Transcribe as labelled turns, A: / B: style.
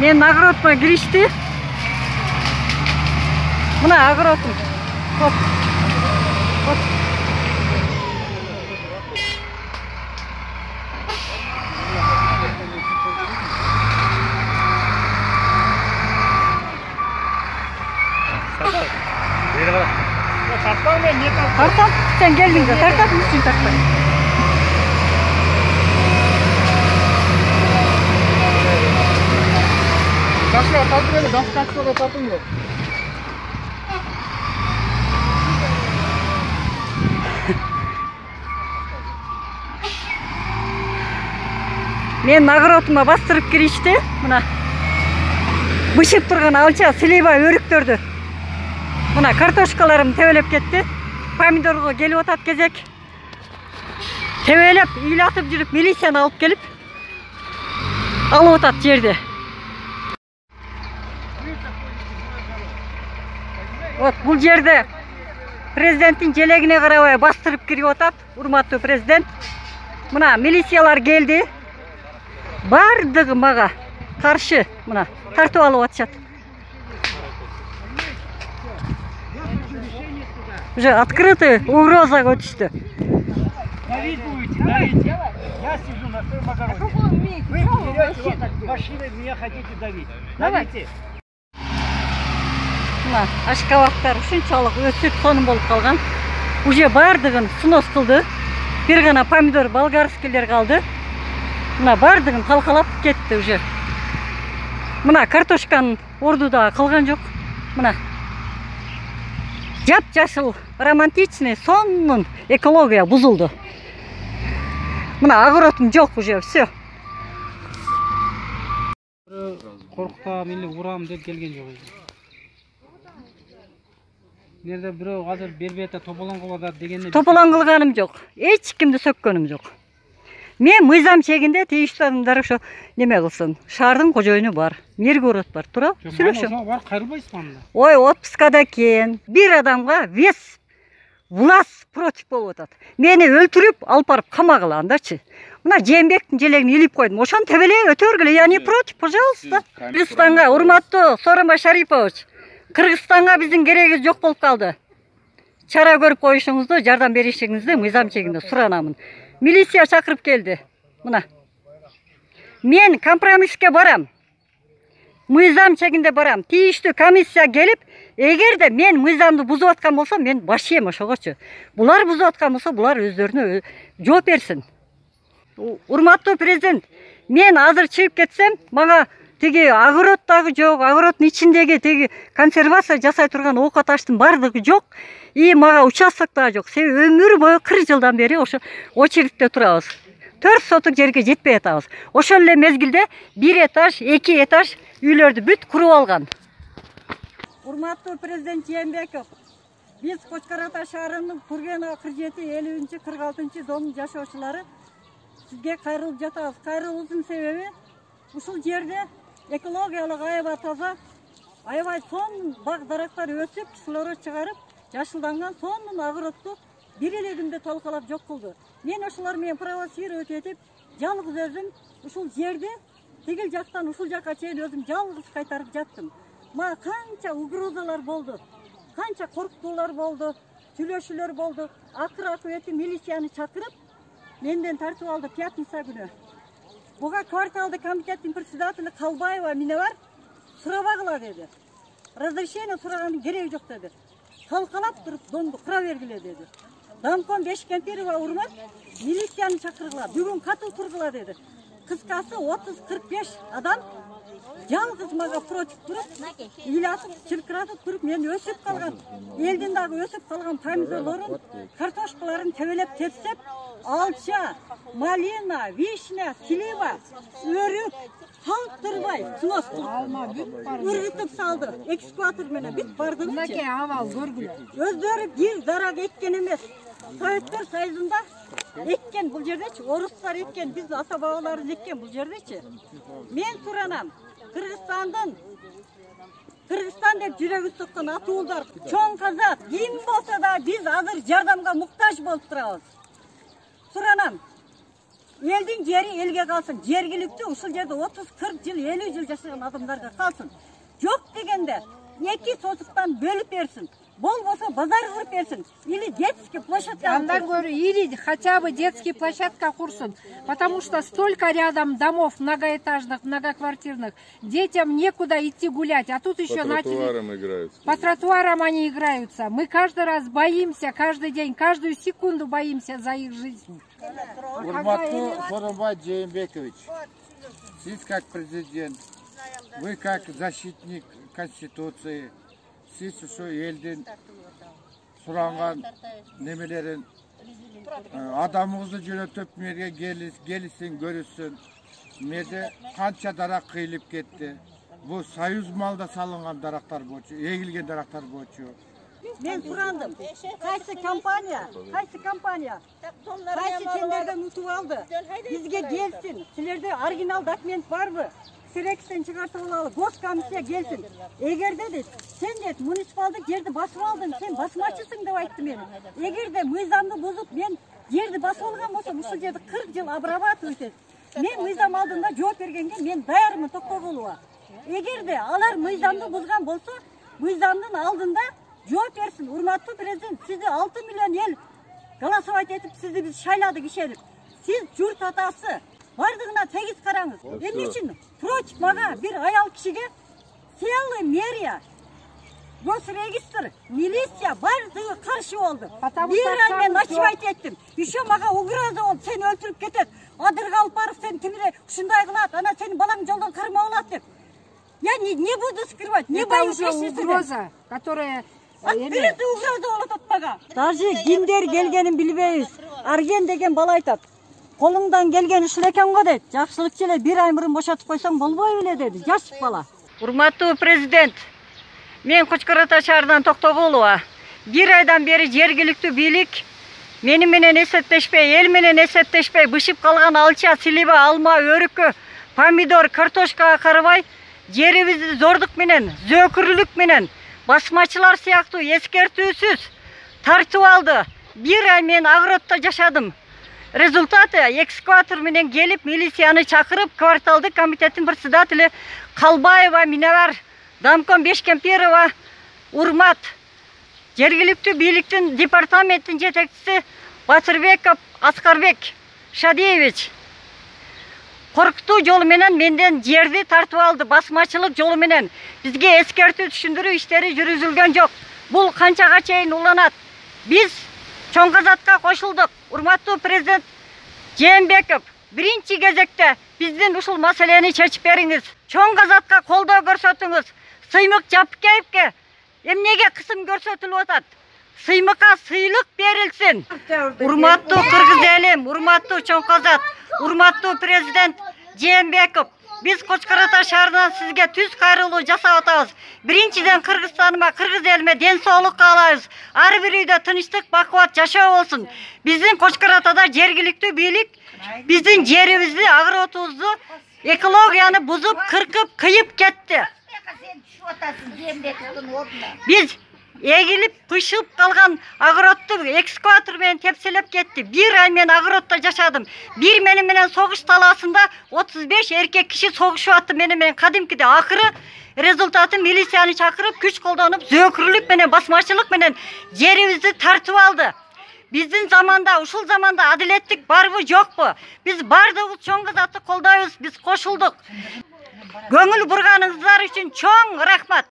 A: Мен огородқа киришти. Мына огородым. Хоп. Хоп. Tartam, sen geldin de tartam mısın tartam?
B: Kaçlar tartım öyle, dans kaçlar tartım yok.
A: Men огородыма бастырып киришти. Мына бышып турган алча слива өрүктөрдү. Мына картошкаларым тебелеп кетти. Помидорго келип атат кезек. Тебелеп, ыйлатып жүрүп, милицияны алып келип алып атат жерди. Вот бул жерде президенттин желегине карабай бастырып кирип атат. Урматтуу президент. Мына милициялар келди. Бардыгы мага каршы мына тартып алып атышат. Уже открытый угрозага өтүштү.
B: Давить будете, давите. Я сижу на своем огороде. Вы берете вот так машиной, меня хотите давить. Давите.
A: Мына ашкабактар ушунчалык өсүп сонун болуп калган. Уже бардыгын снос кылды. Бир гана помидор болгарскийлер калды. Мына бардыгын талкалап кетти уже. Мына картошканын орду да калган жок. Мына жап-жашыл, романтичный, сонун экология бузулду. Мына огородум жок уже, все.
B: Коркута, мени урам деп келген жок. Нерде бирөө азыр бербей атат, тополоң кылып атат дегенде.
A: Тополоң кылганым жок. Эч кимди сөккөнүм жок. Мен мыйзам чегинде тийиштүү адамдар ошо неме кылсын. Шаардын кожоюну бар, мергород бар, тура сүйлөшүп.
B: Бар, кайрылбайсызбы анда?
A: Ой, отпускада экен. Бир адамга вес власть против болуп атат. Мени өлтүрүп, алып барып камагыла андачы. Мына Жээнбектин желегин илип койдум. Ошону тебелей өтөргүлө. Я не против, пожалуйста. Кыргызстанга, урматтуу Сооронбай Шарипович, Кыргызстанга биздин керегибиз жок болуп калды. Чара көрүп коюшуңузду, жардам беришиңизди мыйзам чегинде суранамын. Милиция чакырып келди. Мына. Мен компромисске барам. Мыйзам чегинде барам. Тийиштүү комиссия келип, эгерде мен мыйзамды бузуп аткан болсом, мен баш ийем ошогочу. Булар бузуп аткан болсо, булар өздөрүнө жооп берсин. Урматтуу президент, мен азыр чыгып кетсем, мага тиги огороддагы жок, огороддун ичиндеги тиги консервация жасай турган оокат аштын бардыгы жок. И мага участок да жок. Себеби өмүр бою 40 жылдан бери ошо очередте турабыз. 4 соток жерге жетпей атабыз. Ошол эле мезгилде 1 этаж, 2 этаж үйлөрдү бүт куруп алган. Урматтуу президент Жээнбеков, биз Кочкор-Ата шаарынын Тургенова 47-50-46 зонунун жашоочулары сизге кайрылып жатабыз. Кайрылуубуздун себеби ушул жерде экологиялык аябай таза, аябай сонун бак дарактар өсүп, кислород чыгарып, жашылданган сонун огородду бир эле күндө талкалап жок кылды. Мен ошолор менен провоцировать этип, жалгыз өзүм ушул жерди тигил жактан ушул жакка чейин өзүм жалгыз кайтарып жаттым. Мага канча угрозалар болду, канча коркутуулар болду, сүйлөшүүлөр болду. Акыр акыбети милицияны чакырып, менден тартып алды пятница күнү. Буга кварталдык комитеттин председателі Калбаева эмне бар? Сурабагыла деди. Разрешение сураганын кереги жок деди. Талкалап туруп донду кура бергиле деди. Дамком Бешкемпирова урмат милицияны чакыргыла, бүгүн катыл тургула деди. Кыскасы 30-45 адам жалгыз мага против туруп, ыйлатып, чыркыратып туруп, мен өсүп калган, элдин дагы өсүп калган помидорлорун, картошкаларын тебелеп тепсеп, алча, малина, вишня, слива, өрүк, калтырбай, снос үргүтүп салды. Экскаватор менен бүт бардыгы.
C: Мынакей абал көргүлө.
A: Өздөрү бир дарак эккен эмес. Советтер Союзунда эккен бул жердечи, орустар эккен, биз ата бабаларыбыз эккен бул жердечи. Мен суранам, Кыргызстан деп жүрөгү соккон атуулдар, чоң казак, ким болсо да биз азыр жардамга муктаж болуп турабыз. Суранам, Elдің жері елге қалсын. Жергілікті ушул жерде 30-40 жыл, 50 жыл жашаған адамдарға қалсын. Жоқ дегенде, екі сотықтан бөліп берсін. Болмаса базар құрып берсін. Или детский площадка.
C: Андан говорю, или хотя бы детский площадка курсын. Потому что столько рядом домов многоэтажных, многоквартирных. Детям некуда идти гулять. А тут еще начали...
D: По тротуарам играются.
C: По тротуарам они играются. Мы каждый раз боимся, каждый день, каждую секунду боимся за их жизнь.
E: Урматтуу Сооронбай Жээнбекович, сиз как президент, вы как защитник Конституции, сиз ушу элдин суранган немелерин адамыңызды жөнөтүп мерге келисин көрүсүн. Мерде канча дарак кыйылып кетти. Бул союз малда салынган дарактар болчу, эгилген дарактар болчу.
A: Мен сұранdım. Qaysı kampanya? Qaysı kendilerden utup aldı? Bizge gelsin. Sizlerde orijinal dokument var mı? Xerox'ten çıkartıp alalım. Goskomissiya gelsin. Eğer dedi, sen dedi, munisipaldık yerde basıp aldın, sen basmaçısın dep aytты meni. Eğer de mıyzamды bozup men жерді басып алған болсам, ушул жерді 40 жыл обрабатывать өтет. Мен мыйзам алдында жооп бергенге мен даярмын токтогулууга. Эгер де алар мыйзамды бузган болсо, мыйзамдын алдында жооп берсин. Урматтуу президент, сизди 6 миллион эл голосовать этип, сизди биз шайладык ишенип. Сиз журт атасы, бардыгына тегиз караңыз. Эмне үчүн против мага бир аял кишиге целый мэрия, госрегистр, милиция бардыгы каршы болду. Бир ай мен ночевать еттим. Еще мага угроза болду, сени өлтүрүп кетет. Адырга Алпаров сен кимире ушундай кылат, ана сени балаң жолдон кырмап алат деп. Я не буду скрывать, не боюсь.
C: Это уже угроза, которая...
A: Биринчи угроза болот атпага. Даже кимдер келгенин билбейбиз. Арген деген бала айтат. Колуңдан келген ушул экен го дейт. Жакшылыкчы эле бир ай мурун бошотуп койсоң болбой беле деди. Жаш бала. Урматтуу президент, мен Кучкар Ата шаарынан Токтогулова. Бир айдан бери жергиликтүү бийлик мени менен эсептешпей, эл менен эсептешпей, бышып калган алча, силиба, алма, өрүккө, помидор, картошкага карабай, жерибизди зордук менен, зөөкүрлүк менен, басмачылар сыяктуу эскертүүсүз тартып алды. Бир ай мен Агротто жашадым. Результаты экскаватор менен келип, милицияны чакырып, кварталдык комитеттин председатели Калбаева, Минабар, Дамком Бешкемпирова, Урмат, жергиликтүү бийликтин департаменттин жетекчиси Батырбеков Аскарбек Шадиевич коркутуу жолу менен менден жерди тартып алды. Басмачылык жолу менен бизге эскертүү түшүндүрүү иштери жүргүзүлгөн жок. Бул канчага чейин уланат? Биз чоң казатка кошулдук. Урматтуу президент Жээнбеков, биринчи кезекте биздин ушул маселени чечип бериңиз. Чоң казатка колдоо көрсөтүңүз. Сыймык Жапыкеевке эмнеге кысым көрсөтүлүп атат? Сыймыкка сыйлык берилсин. Урматтуу кыргыз элим, урматтуу чоң казат, урматтуу президент Жээнбеков, биз Кучкар Ата шаарынан сизге түз кайрылуу жасап атабыз. Биринчиден Кыргызстаныма, кыргыз элиме ден соолук каалайбыз. Ар бир үйдө тынчтык, бакубат жашоо болсун. Биздин Кучкар Атада жергиликтүү бийлик биздин жерибизди, агротубузду, экологияны бузуп, кыркып, кыйып кетти. Биз эгилип, кышып калган агротты экскаватор менен тепселеп кетти. Бир ай мен Агротто жашадым. Бир менен согуш талаасында 35 эркек киши согушуп атты менен кадимкиде. Акыры результаты милицияны чакырып, күч колдонуп, зөөкүрлүк менен, басмачылык менен жерибизди тартып алды. Биздин заманда, ушул заманда адилеттик барбы, жокпу? Биз бардыгыбыз чоң казатты колдойбуз, биз кошулдук. Көңүл бурганыңыздар үчүн чоң рахмат.